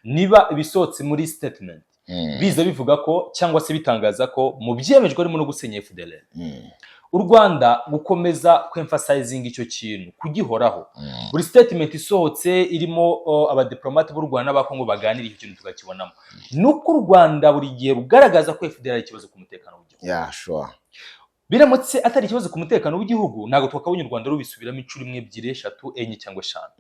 niba ibisohotse muri statement biza bivuga ko cyangwa se bitangaza ko mu byemejwe harimo no gusenya FDLR, u Rwanda gukomeza kwemphasizing icyo kintu kugihoraho. Buri statement isohotse irimo abadiplomate b'u Rwanda n'abakongo baganira icyo kintu tukakibonamo, nuko u Rwanda buri gihe rugaragaza ko FDLR ari ikibazo ku mutekano w'igihugu. Sure. Biramutse atari ikibazo ku mutekano w'igihugu ntago twakabonye u Rwanda rubisubiramo inshuro imwe, ebyiri, eshatu, enye cyangwa eshanu.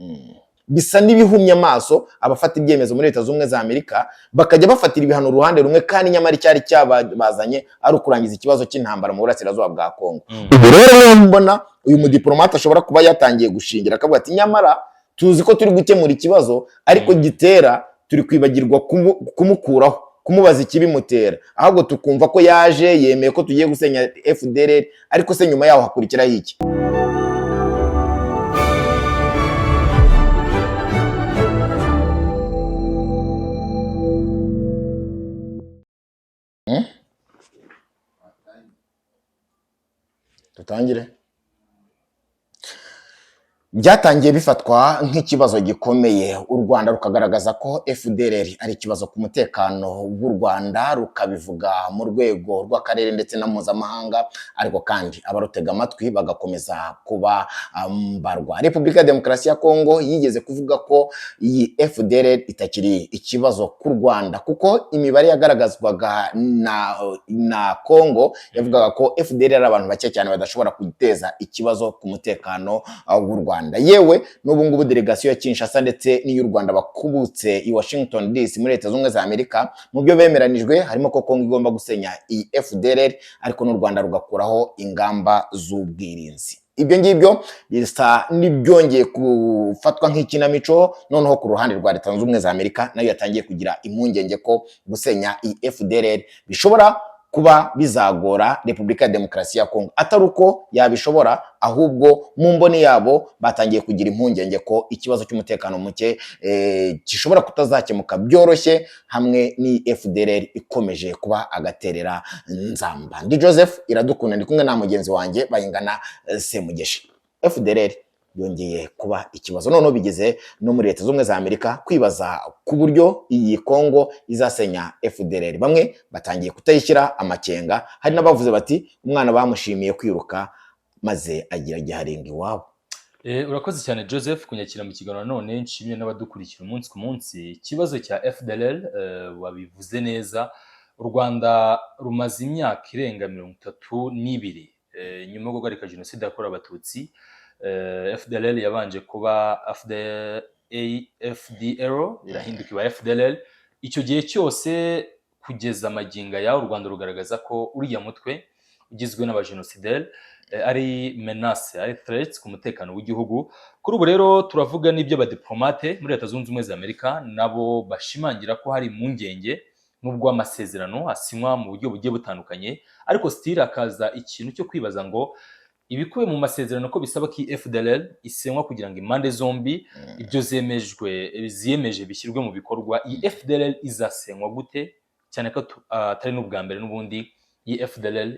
Bisa n'ibihumye amaso abafata ibyemezo muri Leta z'Ubumwe za Amerika bakajya bafatira ibihano uruhande rumwe, kandi nyamara icyari cyabazanye ari ukurangiza ikibazo cy'intambara mu burasirazuba bwa Kongo. Ubu rero mbona uyu mudiplomate ashobora kuba yatangiye gushingira akavuga ati nyamara tuzi ko turi gukemura ikibazo ariko gitera turi kwibagirwa kumukuraho, kumubaza ikibimutera, ahubwo tukumva ko yaje yemeye ko tugiye gusenya FDLR, ariko se nyuma yaho hakurikiraho iki? Tutangire. Byatangiye bifatwa nk'ikibazo gikomeye, u Rwanda rukagaragaza ko FDLR ari ikibazo ku mutekano w'u Rwanda, rukabivuga mu rwego rw'akarere ndetse na mpuzamahanga, ariko kandi abarutega amatwi bagakomeza kuba mbarwa. Repubulika ya Demokarasi ya Kongo yigeze kuvuga ko iyi FDLR itakiri ikibazo ku Rwanda, kuko imibare yagaragazwaga na Kongo yavugaga ko FDLR ari abantu bake cyane badashobora guteza ikibazo ku mutekano w'u Rwanda. Yewe n'ubu ngubu delegasiyo ya Kinshasa ndetse n'iy'u Rwanda bakubutse i Washington DC muri Leta z'Ubumwe za Amerika, mu byo bemeranijwe harimo ko Kongo igomba gusenya iyi FDLR, ariko n'u Rwanda rugakuraho ingamba z'ubwirinzi. Ibyo ngibyo bisa n'ibyongeye gufatwa nk'ikinamico, noneho ku ruhande rwa Leta z'Ubumwe za Amerika nayo yatangiye kugira impungenge ko gusenya iyi FDLR bishobora kuba bizagora Repubulika ya Demokarasi ya Kongo. Atari uko yabishobora, ahubwo mu mboni yabo batangiye kugira impungenge ko ikibazo cy'umutekano muke gishobora kutazakemuka byoroshye hamwe ni FDLR ikomeje kuba agaterera nzamba. Ndi Joseph Iradukunda, ndi kumwe na mugenzi wanjye Bayingana Semugeshi. FDLR yongeye kuba ikibazo, noneho bigeze no muri Leta z'Ubumwe za Amerika kwibaza ku buryo iyi Kongo izasenya FDLR. Bamwe batangiye kutayishyira amakenga, hari n'abavuze bati umwana bamushimiye kwiruka maze agira giharenga iwabo. Urakoze cyane Joseph kunyakira mu kiganiro, none nshimye n'abadukurikira umunsi ku munsi. Ikibazo cya FDLR wabivuze neza, u Rwanda rumaze imyaka irenga 32 nyuma yo guhagarika jenoside yakorewe Abatutsi. FDLR yabanje kuba FDR irahinduka iba FDLR. Icyo gihe cyose kugeza maginga ya u Rwanda rugaragaza ko uriya mutwe ugizwe n'abajenosideri ari menace, ari threats ku mutekano w'igihugu. Kuri ubu rero turavuga n'ibyo abadiplomate muri Leta Zunze Ubumwe za Amerika nabo bashimangira ko hari impungenge n'ubwo amasezerano asinywa mu buryo bugiye butandukanye, ariko still akaza ikintu cyo kwibaza ngo ibikuwe mu masezerano ko bisaba ko FDLR isenywa kugira ngo impande zombi ibyo ziyemeje bishyirwe mu bikorwa. Iyi FDLR izasenywa gute, cyane ko atari n'ubwa mbere n'ubundi iyi FDLR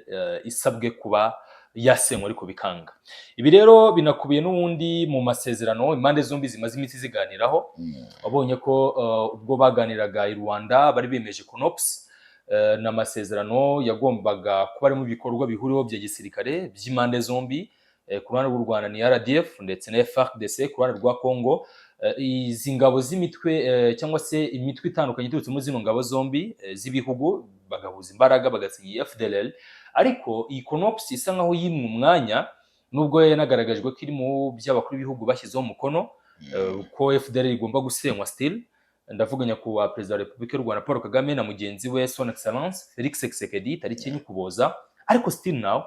isabwe kuba yasenywa ariko bikanga. Ibi rero binakubiye n'ubundi mu masezerano impande zombi zimaze iminsi ziganiraho. Wabonye ko ubwo baganiraga i Rwanda bari bemeje CONOPS n'amasezerano yagombaga kuba ari mu bikorwa bihuriweho bya gisirikare by'impande zombi. Ku ruhande rw'u Rwanda ni RDF ndetse na FARDC, ku ruhande rwa Kongo izi ngabo z'imitwe cyangwa se imitwe itandukanye iturutse muri zino ngabo zombi z'ibihugu bagahuza imbaraga bagasinya FDLR. Ariko iyi CONOPS isa nkaho yimwe umwanya, nubwo yanagaragajwe ko iri mu by'abakuru b'ibihugu bashyizeho umukono ko FDLR igomba gusenywa. Still ndavuga nyakubahwa Perezida wa Repubulika y'u Rwanda Paul Kagame na mugenzi we Son Excellence Felix Tshisekedi tariki enye Ukuboza, ariko still now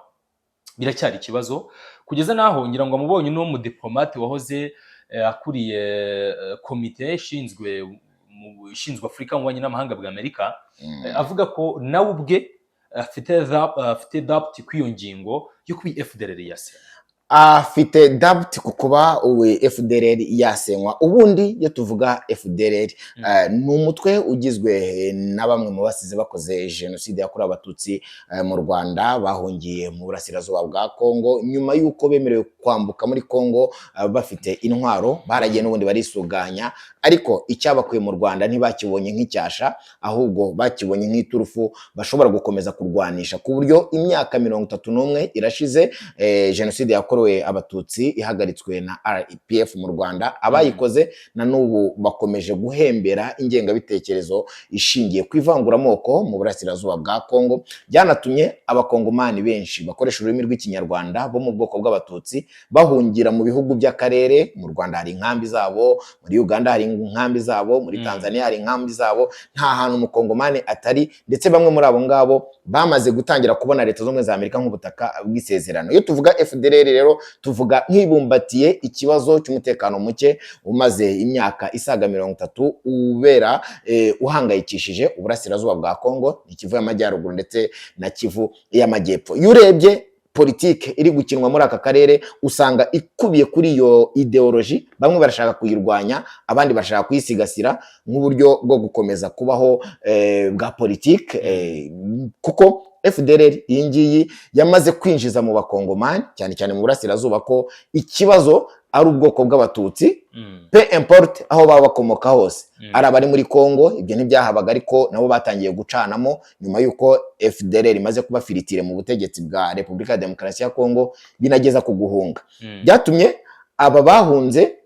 biracyari ikibazo kugeza naho ngira ngo amubonye no mu diplomate wahoze akuriye komite ishinzwe Afurika mu bubanyi n'amahanga bwa Amerika, avuga ko nawe ubwe afite doubt kw'iyo ngingo yo kuba FDLR yasenywa. afite doubt ku kuba FDLR yasenywa. Ubundi iyo tuvuga FDLR ni umutwe ugizwe na bamwe mu basize bakoze jenoside yakorewe abatutsi mu Rwanda, bahungiye mu burasirazuba bwa Kongo nyuma y'uko bemerewe kwambuka muri Kongo bafite intwaro, baragiye n'ubundi barisuganya, ariko icyabakuye mu Rwanda ntibakibonye nk'icyasha, ahubwo bakibonye nk'iturufu bashobora gukomeza kurwanisha, ku buryo imyaka 31 irashize jenoside yakorewe abatutsi ihagaritswe na RPF mu Rwanda. Abayikoze na n'ubu bakomeje guhembera ingengabitekerezo ishingiye ku ivanguramoko mu burasirazuba bwa Kongo, byanatumye abakongomani benshi bakoresha ururimi rw'ikinyarwanda bo mu bwoko bw'abatutsi bahungira mu bihugu by'akarere. Mu Rwanda hari inkambi zabo, muri Uganda hari inkambi zabo, muri Tanzania hari inkambi zabo, nta hantu umukongomani atari, ndetse bamwe muri abo ngabo bamaze gutangira kubona Leta z'Ubumwe za Amerika nk'ubutaka bw'isezerano. Iyo tuvuga FDLR rero tuvuga nk'ibumbatiye ikibazo cy'umutekano muke umaze imyaka isaga 30 ubera uhangayikishije uburasirazuba bwa Kongo, Kivu y'Amajyaruguru ndetse na Kivu y'Amajyepfo. Iyo urebye politike iri gukinwa muri aka karere usanga ikubiye kuri iyo ideology, bamwe barashaka kuyirwanya, abandi barashaka kuyisigasira nk'uburyo bwo gukomeza kubaho bwa politike, kuko FDLR iyi ngiyi yamaze kwinjiza mu bakongomani cyane cyane mu burasirazuba ko ikibazo ari ubwoko bw'abatutsi, pe import aho baba bakomoka hose, ari abari muri Kongo ibyo ntibyahabaga, ariko nabo batangiye gucanamo nyuma y'uko FDLR imaze kuba firitire mu butegetsi bwa Repubulika ya Demokarasi ya Kongo, binageza ku guhunga. Byatumye aba bahunze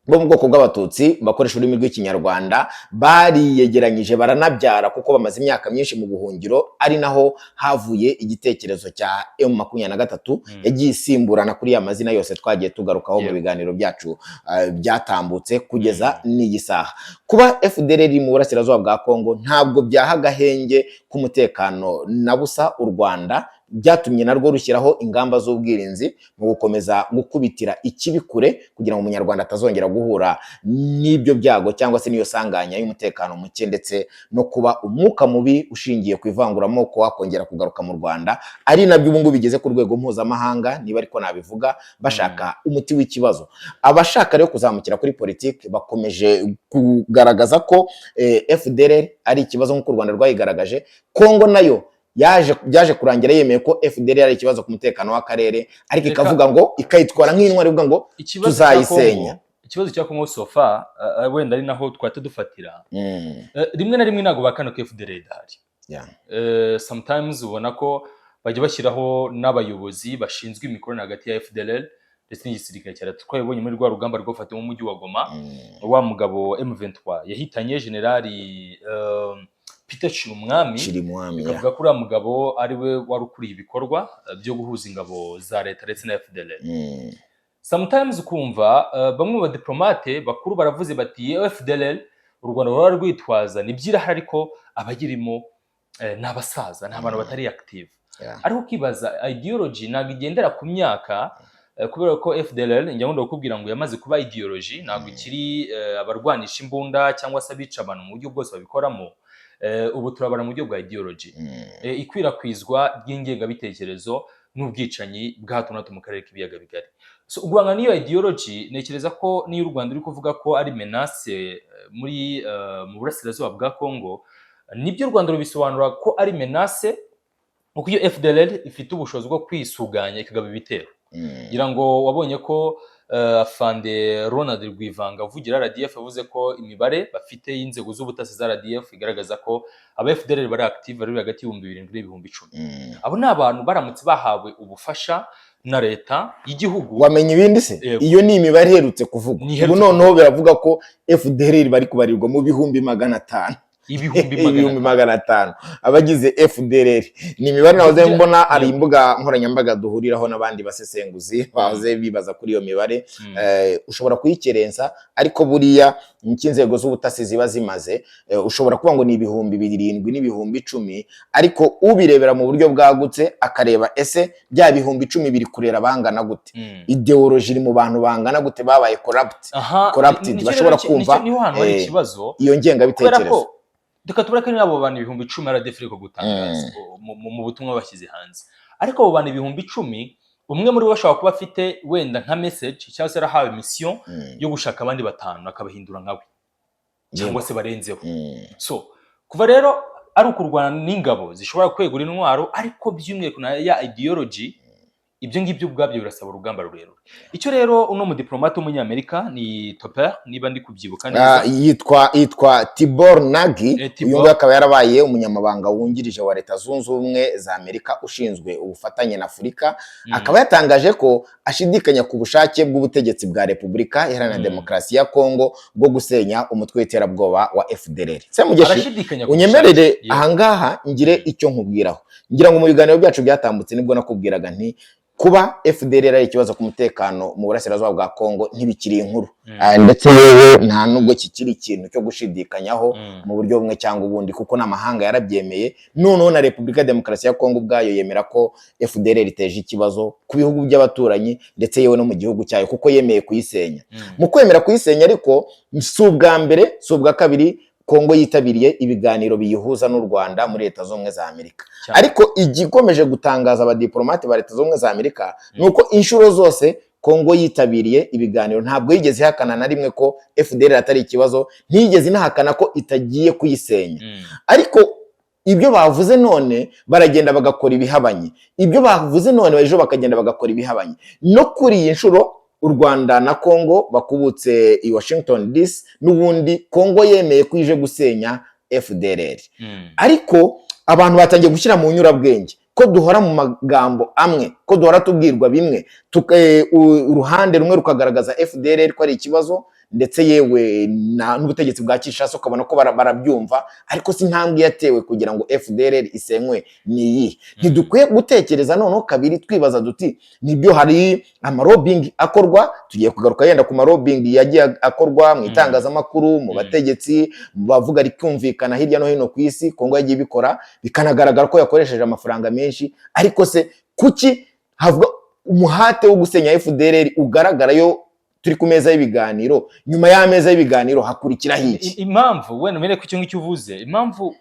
bo mu bwoko bw'abatutsi bakoresha ururimi rw'ikinyarwanda bariyegeranyije baranabyara, kuko bamaze imyaka myinshi mu buhungiro, ari naho havuye igitekerezo cya M23 yagiye isimburana kuri ya mazina yose twagiye tugarukaho mu biganiro byacu byatambutse kugeza n'iyi saha. Kuba FDLR mu burasirazuba bwa Kongo ntabwo byahaga henge k'umutekano na busa u Rwanda, byatumye narwo rushyiraho ingamba z'ubwirinzi mu gukomeza gukubitira ikibi kure kugira ngo umunyarwanda atazongera guhura n'ibyo byago cyangwa se niyo sanganya y'umutekano muke, ndetse no kuba umwuka mubi ushingiye ku ivanguramoko wakongera kugaruka mu Rwanda, ari nabyo ubu ngubu bigeze ku rwego mpuzamahanga, niba ariko nabivuga, bashaka umuti w'ikibazo. Abashaka rero kuzamukira kuri politiki bakomeje kugaragaza ko FDLR ari ikibazo nk'uko u Rwanda rwayigaragaje. Kongo nayo byaje kurangira yemeye ko FDLR ari ikibazo ku mutekano w'akarere, ariko ikavuga ngo ikayitwara nk'intwari, ivuga ngo tuzayisenya. Ikibazo cya Kongo sofa wenda ari naho twate dufatira rimwe na rimwe ntago bakana ko FDLR idahari. Sometimes ubona ko bajya bashyiraho n'abayobozi bashinzwe imikorere hagati ya FDLR ndetse n'igisirikare cya leta. Twabonye muri rwa rugamba rwo gufata mu mujyi wa Goma, wa mugabo M23 yahitanye generali Peter Chirimwami, bikavuga ko uriya mugabo ari we wari ukuriye ibikorwa byo guhuza ingabo za leta ndetse na FDLR. Sometimes ukumva bamwe mu badiplomate bakuru baravuze bati FDLR u Rwanda rura rwitwaza nibyirahari, ariko abagirimo n'abasaza, nta bantu batari active. Ariko kibaza ideology ntabwo igendera ku myaka, kubera ko FDLR njya ngo ndakubwira ngo yamaze kuba ideology, ntabwo ikiri abarwanisha imbunda cyangwa se abica abantu mu buryo bwose babikoramo. Ubu turabara mu buryo bwa ideology, ikwirakwizwa ry'ingengabitekerezo n'ubwicanyi bwa hato na hato mu karere k'ibiyaga bigari. So ugwanga niyo ideology, nekereza ko niyo u Rwanda uri kuvuga ko ari menace muri mu burasirazuba bwa Kongo, nibyo u Rwanda rubisobanura ko ari menace, kuko iyo FDLR ifite ubushobozi bwo kwisuganya ikagaba ibitero. Ngira ngo wabonye ko Afande Ronald Rwivanga uvugira RDF yavuze ko imibare bafite y'inzego z'ubutasi za RDF igaragaza ko aba FDLR bari active ari hagati y'7,000 n'10,000. Abo ni abantu baramutse bahawe ubufasha na leta y'igihugu. Wamenye ibindi se? Iyo ni imibare iherutse kuvuga. Ubu noneho biravuga ko FDLR bari kubarirwa mu 500. Ibihumbi 500 abagize FDLR. Ni imibare nahoze mbona ari imbuga nkoranyambaga duhuriraho n'abandi basesenguzi bahoze bibaza kuri iyo mibare. Ushobora kuyikerensa, ariko buriya inzego z'ubutasi ziba zimaze, ushobora kuba ngo ni 7,000 n'ibihumbi 10, ariko ubirebera mu buryo bwagutse akareba ese bya 10,000 biri kurera bangana gute, ideology iri mu bantu bangana gute, babaye corrupted, bashobora kumva iyo ngengabitekerezo. Deka tubareke n'abo bantu 10,000 RDF ko gutangaza mu butumwa bashyize hanze, ariko abo bantu 10,000 umwe muri bo ashobora kuba afite wenda nka message cyangwa se arahawe mission yo gushaka abandi batanu akabahindura nkawe cyangwa se barenzeho. So kuva rero ari ukurwana n'ingabo zishobora kwegura intwaro ariko by'umwihariko na ya ideology, ibyo ngibyo ubwabyo birasaba urugamba rurerure. Icyo rero uno mu diplomate w'umunyamerika ni Topper, niba ndi kubyibuka neza, yitwa Tibor Nagy. Uyu nguyu akaba yarabaye umunyamabanga wungirije wa Leta Zunze Ubumwe za Amerika ushinzwe ubufatanye na Afurika. Akaba yatangaje ko ashidikanya ku bushake bw'ubutegetsi bwa Repubulika Iharanira Demokarasi ya Kongo bwo gusenya umutwe w'iterabwoba wa FDLR. Semugeshi, unyemerere ahangaha ngire icyo nkubwiraho. Ngira ngo mu biganiro byacu byatambutse nibwo nakubwiraga nti kuba FDLR ari ikibazo ku mutekano mu burasirazuba bwa Kongo ntibikiri inkuru, ndetse yewe nta nubwo kikiri ikintu cyo gushidikanyaho mu buryo bumwe cyangwa ubundi, kuko n'amahanga yarabyemeye. Noneho na Repubulika Demokarasi ya Kongo ubwayo yemera ko FDLR iteje ikibazo ku bihugu by'abaturanyi ndetse yewe no mu gihugu cyayo, kuko yemeye kuyisenya. Mu kwemera kuyisenya ariko si ubwa mbere si ubwa kabiri Kongo yitabiriye ibiganiro biyihuza n'u Rwanda muri Leta Zunze za Amerika. Ariko igikomeje gutangaza abadiplomate ba Leta Zunze za Amerika nuko inshuro zose Kongo yitabiriye ibiganiro ntabwo yigeze ihakana na rimwe ko FDLR atari ikibazo, ntiyigeze inahakana ko itagiye kuyisenya. Ariko ibyo bavuze none baragenda bagakora ibihabanye, ibyo bavuze none ejo bakagenda bagakora ibihabanye. No kuri iyi nshuro u Rwanda na Kongo bakubutse i Washington DC, n'ubundi Kongo yemeye ko ije gusenya FDLR. Ariko abantu batangiye gushyira mu nyurabwenge ko duhora mu magambo amwe, ko duhora tubwirwa bimwe, uruhande rumwe rukagaragaza FDLR ko ari ikibazo, ndetse yewe n'ubutegetsi bwa Kinshasa ukabona ko barabyumva, ariko si ntambwe yatewe kugira ngo FDLR isenywe niyi. Ntidukwiye gutekereza noneho kabiri twibaza duti nibyo hari amarobing akorwa, tugiye kugaruka yenda ku marobing yagiye akorwa mu itangazamakuru, mu bategetsi, mu bavuga rikumvikana hirya no hino ku isi. Kongo yagiye bikora bikanagaragara ko yakoresheje amafaranga menshi, ariko se kuki havuga umuhate wo gusenya FDLR ugaragarayo turi ku meza y'ibiganiro? Nyuma y'ameza y'ibiganiro hakurikira iki? Impamvu wenda mbere ku cyo ngicyo uvuze, impamvu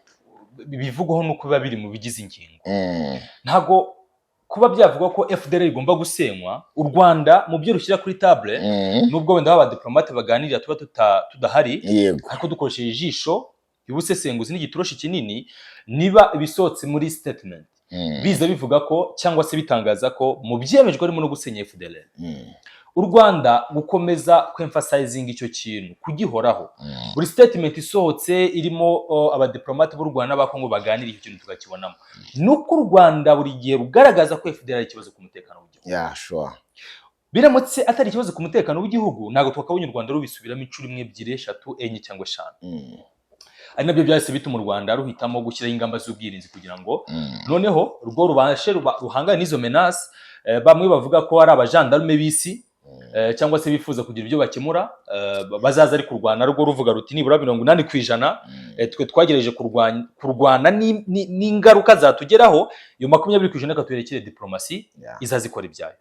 bivugwaho nuko biba biri mu bigize ingingo. Ntago kuba byavuga ko FDLR igomba gusenywa, u Rwanda mu byo rushyira kuri table, nubwo wenda aba diplomate baganirira tuba tudahari, ariko dukoresheje ijisho y'ubusesenguzi n'igitoroshi kinini, niba ibisohotse muri statement biza bivuga ko cyangwa se bitangaza ko mu byemejwe harimo no gusenya FDLR. U Rwanda gukomeza kwemphasizing icyo kintu kugihoraho. Buri statement isohotse irimo abadiplomate b'u Rwanda n'abakongo baganira icyo kintu tukakibonamo. Nuko u Rwanda buri gihe rugaragaza ko FDLR ari ikibazo ku mutekano w'igihugu. Sure. Biramutse atari ikibazo ku mutekano w'igihugu, ntago twakabonye u Rwanda rubisubiramo inshuro imwe, ebyiri, eshatu, enye cyangwa eshanu. Ari nabyo byahise bituma u Rwanda ruhitamo gushyiraho ingamba z'ubwirinzi kugira ngo noneho urwo rubashe ruhangane n'izo menace. Bamwe bavuga ko ari abajandarume b'isi cyangwa se bifuza kugira ibyo bakemura, bazaza ari kurwana rwo ruvuga ruti nibura 80% twe twagerageje kurwana n'ingaruka zatugeraho, iyo 20% katuyerekere diplomasi izazikora ibyayo.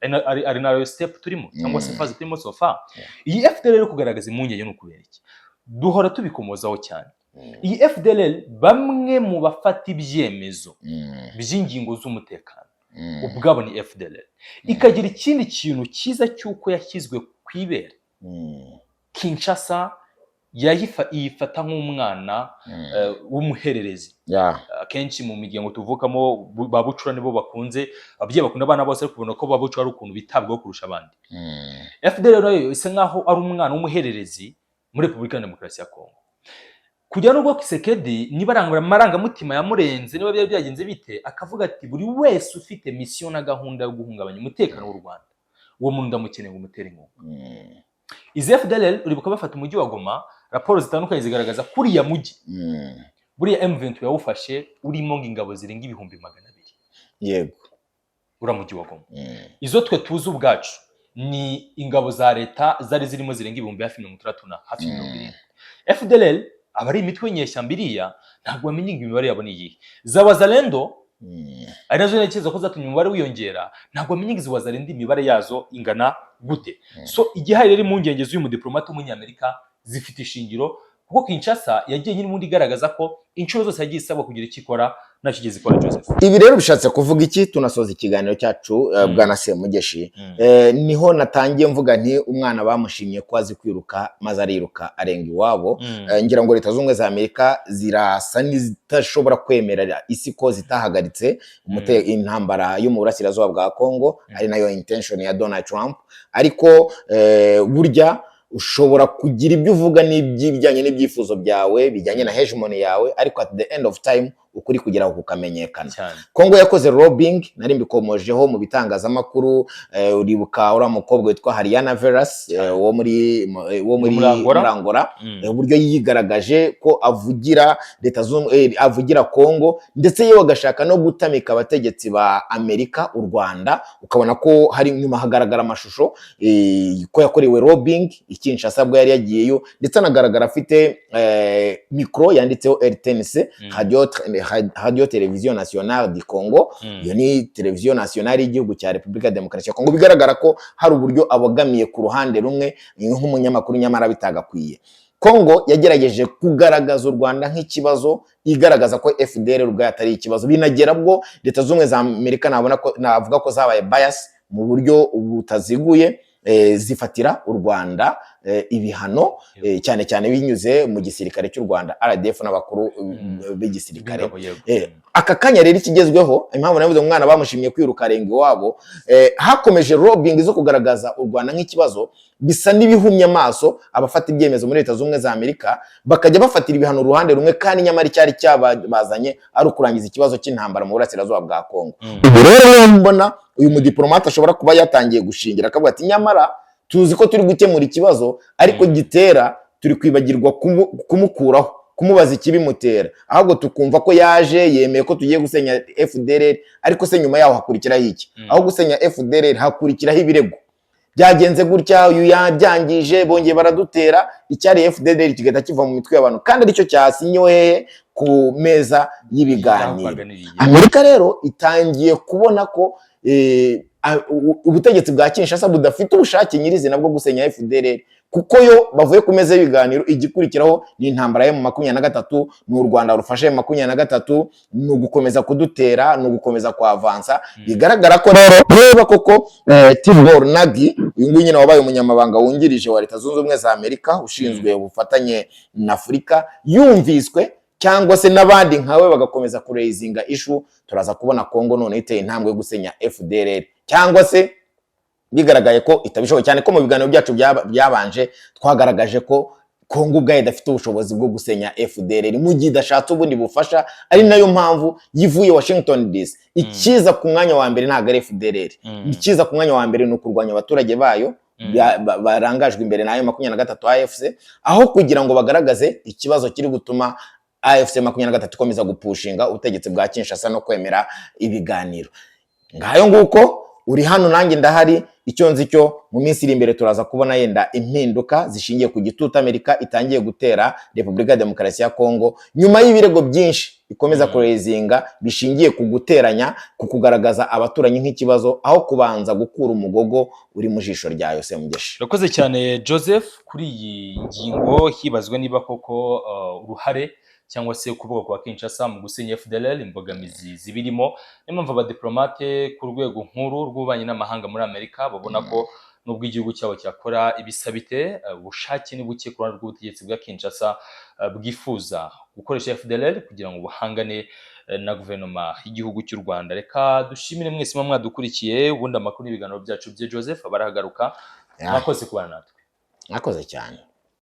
Ari nayo step turimo cyangwa se phase turimo so far. Iyi FDLR rero kugaragaza impungenge no kubera iki duhora tubikomozaho cyane. Iyi FDLR bamwe mu bafata ibyemezo by'ingingo z'umutekano ubwabo ni FDLR, ikagira ikindi kintu cyiza cyuko yashyizwe kwibera. Kinshasa yifata nk'umwana w'umuhererezi. Akenshi mu miryango tuvukamo babucura nibo bakunze, ababyeyi bakunda abana bose, ariko kubona ko babucura ari ukuntu bitabwaho kurusha abandi. FDLR nayo isa nkaho ari umwana w'umuhererezi muri Repubulika ya Demokarasi ya Kongo. Kujya n'ubwo Kisekedi niba arangura amarangamutima yamurenze, niba byari byagenze bite, akavuga ati buri wese ufite mission na gahunda yo guhungabanya umutekano w'u Rwanda, uwo muntu ndamukeneye ngo umutere inkunga. Izi FDLR uribuka bafata umujyi wa Goma, raporo zitandukanye zigaragaza kuriya mujyi buriya M23 yawufashe urimo ingabo zirenga 200,000. Yego, ura mujyi wa Goma. Izo twe tuzi ubwacu ni ingabo za leta zari zirimo zirenga 130,000 na hafi 70. FDLR abari imitwe nyeshyambiriya ntabwo bamenye imibare yabo niyi. Za Wazalendo ari nazo ntekereza ko zatumye umubare wiyongera, ntabwo bamenye izi Wazalendo imibare yazo ingana gute. So igihari rero impungenge z'uyu mudiplomate w'umunyamerika zifite ishingiro kuko Kinshasa yagiye nyine ubundi igaragaza ko inshuro zose yagiye isabwa kugira icyo ikora ntacyo igeze ikora. Joseph, ibi rero bishatse kuvuga iki? Tunasoza ikiganiro cyacu bwana Semugeshi, niho natangiye mvuga nti umwana bamushimye ko azi kwiruka maze ariruka arenga iwabo. Ngira ngo Leta Zunze Ubumwe za Amerika zirasa n'izitashobora kwemerera isi ko zitahagaritse intambara yo mu burasirazuba bwa Kongo, ari nayo intention ya Donald Trump. Ariko burya ushobora kugira ibyo uvuga n'ibijyanye n'ibyifuzo byawe bijyanye na hegemony yawe, ariko at the end of time ukuri kugira ngo kukamenyekana. Kongo yakoze lobbying, nari mbikomojeho mu bitangazamakuru. Uribuka uriya mukobwa witwa Hariana Veras wo muri Angola, uburyo yigaragaje ko avugira Leta avugira Kongo, ndetse yewe agashaka no gutamika abategetsi ba Amerika, u Rwanda. Ukabona ko hari nyuma hagaragara amashusho ko yakorewe lobbying Kinshasa bwo yari yagiyeyo, ndetse anagaragara afite mikro yanditseho RTNC, Radio Television Nationale du Congo. Iyo ni televiziyo nationale y'igihugu cya Repubulika ya Demokarasi ya Kongo. Bigaragara ko hari uburyo abogamiye ku ruhande rumwe nk'umunyamakuru, nyamara bitagakwiye. Kongo yagerageje kugaragaza u Rwanda nk'ikibazo, igaragaza ko FDLR ubwayo atari ikibazo. Binagera bwo Leta Zunze Ubumwe za Amerika navuga ko zabaye bias mu buryo butaziguye, zifatira u Rwanda ibihano, cyane cyane binyuze mu gisirikare cy'u Rwanda, RDF n'abakuru b'igisirikare. Aka kanya rero ikigezweho, impamvu navuze umwana bamushimye kwiruka arenga iwabo, hakomeje lobbying zo kugaragaza u Rwanda nk'ikibazo, bisa n'ibihumye amaso abafata ibyemezo muri Leta Zunze Ubumwe za Amerika, bakajya bafatira ibihano uruhande rumwe, kandi nyamara icyari cyabazanye ari ukurangiza ikibazo cy'intambara mu burasirazuba bwa Kongo. Ubu rero mbona uyu mudiplomate ashobora kuba yatangiye gushingira akavuga ati nyamara tuzi ko turi gukemura ikibazo, ariko gitera turi kwibagirwa kumukuraho, kumubaza ikibimutera, ahubwo tukumva ko yaje yemeye ko tugiye gusenya FDLR, ariko se nyuma yaho hakurikiraho iki? Aho gusenya FDLR hakurikiraho ibirego byagenze gutya, uyu yabyangije, bongeye baradutera, icyari FDLR kigahita kiva mu mitwe y'abantu, kandi aricyo cyasinyowe ku meza y'ibiganiro. Amerika rero itangiye kubona ko ubutegetsi bwa Kinshasa budafite ubushake nyirizina bwo gusenya FDLR, kuko yo bavuye ku meza y'ibiganiro, igikurikiraho ni intambara yo mu 23, ni u Rwanda rufashe mu 23, ni ugukomeza kudutera, ni ugukomeza kwavansa. Bigaragara ko rero koko Tibor Nagi, uyu nguyu nyine wabaye umunyamabanga wungirije wa Leta Zunze Ubumwe za Amerika ushinzwe ubufatanye na Afurika, yumviswe, cyangwa se n'abandi nkawe bagakomeza kurezinga ishu. Turaza kubona Kongo none iteye intambwe yo gusenya FDLR, cyangwa se bigaragaye ko itabishoboye, cyane ko mu biganiro byacu byabanje twagaragaje ko Kongo ubwayo idafite ubushobozi bwo gusenya FDLR mu gihe idashatse ubundi bufasha. Ari nayo mpamvu yivuye Washington DC. Ikiza ku mwanya wa mbere ntabwo ari FDLR, ikiza ku mwanya wa mbere ni ukurwanya abaturage bayo barangajwe imbere nayo 23 AFC, aho kugira ngo bagaragaze ikibazo kiri gutuma AFC 23 ikomeza gupushinga ubutegetsi bwa Kinshasa no kwemera ibiganiro. Ngayo nguko uri hano nanjye ndahari. Icyo nzi cyo mu minsi iri imbere turaza kubona yenda impinduka zishingiye ku gitutu Amerika itangiye gutera Repubulika ya Demokarasi ya Kongo, nyuma y'ibirego byinshi ikomeza kurezinga bishingiye ku guteranya, ku kugaragaza abaturanyi nk'ikibazo, aho kubanza gukura umugogo uri mu jisho ryayo. Semugeshi, urakoze cyane Joseph. Kuri iyi ngingo hibazwe niba koko uruhare cyangwa se kuvuga kwa Kinshasa mu gusenya FDLR imbogamizi zibirimo. Niyo mpamvu abadiplomate ku rwego nkuru rw'ububanyi n'amahanga muri Amerika babona ko nubwo igihugu cyabo cyakora ibisabite, ubushake ni buke ku ruhande rw'ubutegetsi bwa Kinshasa bwifuza gukoresha FDLR kugira ngo buhangane na guverinoma y'igihugu cy'u Rwanda. Reka dushimire mwese mwadukurikiye, ubundi amakuru n'ibiganiro byacu bye Joseph abarahagaruka. Mwakoze kubana natwe. Mwakoze cyane.